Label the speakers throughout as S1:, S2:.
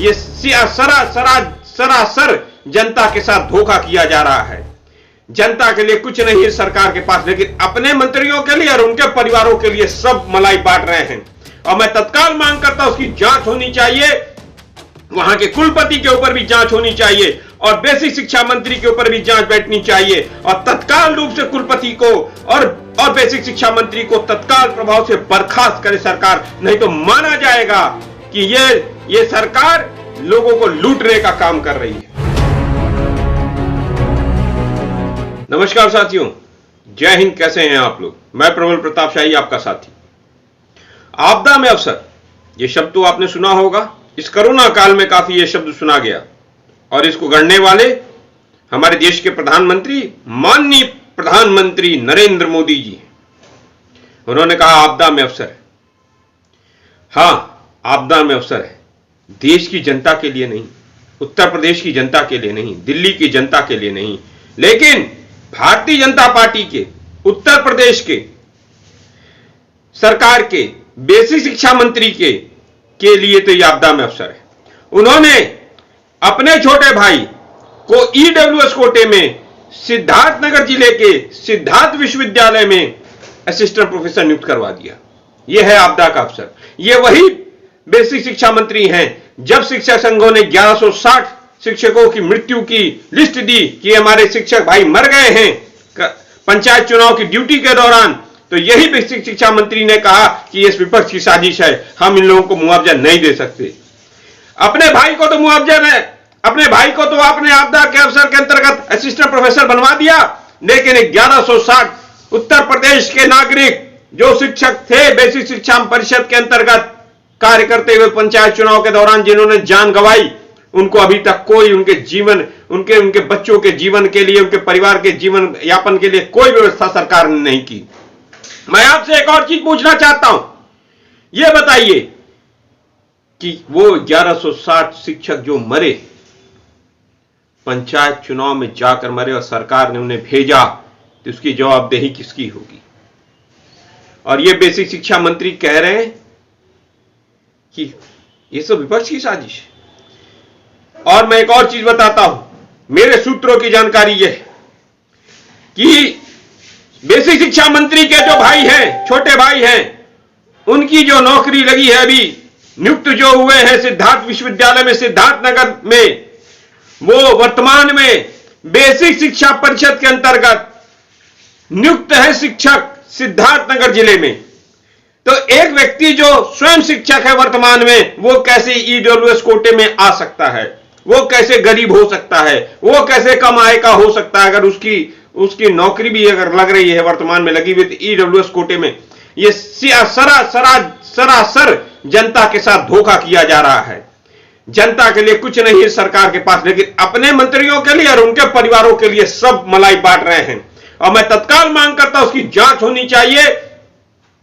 S1: ये सरासर जनता के साथ धोखा किया जा रहा है। जनता के लिए कुछ नहीं है सरकार के पास, लेकिन अपने मंत्रियों के लिए और उनके परिवारों के लिए सब मलाई बांट रहे हैं। और मैं तत्काल मांग करता हूं उसकी जांच होनी चाहिए, वहां के कुलपति के ऊपर भी जांच होनी चाहिए और बेसिक शिक्षा मंत्री के ऊपर भी जांच बैठनी चाहिए और तत्काल रूप से कुलपति को और बेसिक शिक्षा मंत्री को तत्काल प्रभाव से बर्खास्त करे सरकार, नहीं तो माना जाएगा कि ये सरकार लोगों को लूटने का काम कर रही है। नमस्कार साथियों, जय हिंद। कैसे हैं आप लोग? मैं प्रबल प्रताप शाही, आपका साथी। आपदा में अवसर, ये शब्द तो आपने सुना होगा। इस कोरोना काल में काफी ये शब्द सुना गया और इसको गढ़ने वाले हमारे देश के प्रधानमंत्री, माननीय प्रधानमंत्री नरेंद्र मोदी जी। उन्होंने कहा आपदा में अवसर है। हां, आपदा में अवसर है, देश की जनता के लिए नहीं, उत्तर प्रदेश की जनता के लिए नहीं, दिल्ली की जनता के लिए नहीं, लेकिन भारतीय जनता पार्टी के, उत्तर प्रदेश के सरकार के बेसिक शिक्षा मंत्री के लिए तो यह आपदा में अवसर है। उन्होंने अपने छोटे भाई को ईडब्ल्यूएस कोटे में सिद्धार्थनगर जिले के सिद्धार्थ विश्वविद्यालय में असिस्टेंट प्रोफेसर नियुक्त करवा दिया। यह है आपदा का अवसर। यह वही बेसिक शिक्षा मंत्री हैं जब शिक्षक संघों ने 1160 शिक्षकों की मृत्यु की लिस्ट दी कि हमारे शिक्षक भाई मर गए हैं पंचायत चुनाव की ड्यूटी के दौरान, तो यही बेसिक शिक्षा मंत्री ने कहा कि यह विपक्ष की साजिश है, हम इन लोगों को मुआवजा नहीं दे सकते। अपने भाई को तो मुआवजा नहीं, अपने भाई को तो आपने आपदा के अवसर के अंतर्गत असिस्टेंट प्रोफेसर बनवा दिया, लेकिन 1160 उत्तर प्रदेश के नागरिक जो शिक्षक थे बेसिक शिक्षा परिषद के अंतर्गत कार्य करते हुए पंचायत चुनाव के दौरान जिन्होंने जान गंवाई, उनको अभी तक कोई उनके जीवन, उनके बच्चों के जीवन के लिए, उनके परिवार के जीवन यापन के लिए कोई व्यवस्था सरकार ने नहीं की। मैं आपसे एक और चीज पूछना चाहता हूं, यह बताइए कि वो 1160 शिक्षक जो मरे, पंचायत चुनाव में जाकर मरे और सरकार ने उन्हें भेजा, तो उसकी जवाबदेही किसकी होगी? और ये बेसिक शिक्षा मंत्री कह रहे हैं कि ये सब विपक्ष की साजिश है। और मैं एक और चीज बताता हूं, मेरे सूत्रों की जानकारी यह है कि बेसिक शिक्षा मंत्री के जो भाई हैं, छोटे भाई हैं, उनकी जो नौकरी लगी है, अभी नियुक्त जो हुए हैं सिद्धार्थ विश्वविद्यालय में सिद्धार्थनगर में, वो वर्तमान में बेसिक शिक्षा परिषद के अंतर्गत नियुक्त है शिक्षक सिद्धार्थनगर जिले में। तो एक व्यक्ति जो स्वयं शिक्षक है वर्तमान में, वो कैसे ईडब्ल्यूएस कोटे में आ सकता है? वो कैसे गरीब हो सकता है? वो कैसे कम आय का हो सकता है? अगर उसकी नौकरी भी अगर लग रही है, वर्तमान में लगी हुई ईडब्ल्यूएस कोटे में, ये सरासर जनता के साथ धोखा किया जा रहा है। जनता के लिए कुछ नहीं है सरकार के पास, लेकिन अपने मंत्रियों के लिए और उनके परिवारों के लिए सब मलाई बांट रहे हैं। और मैं तत्काल मांग करता हूं उसकी जांच होनी चाहिए,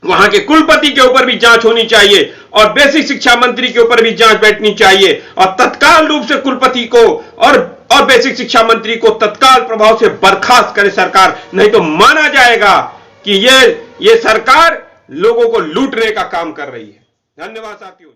S1: वहां के कुलपति के ऊपर भी जांच होनी चाहिए और बेसिक शिक्षा मंत्री के ऊपर भी जांच बैठनी चाहिए और तत्काल रूप से कुलपति को और बेसिक शिक्षा मंत्री को तत्काल प्रभाव से बर्खास्त करे सरकार, नहीं तो माना जाएगा कि ये सरकार लोगों को लूटने का काम कर रही है। धन्यवाद साथियों।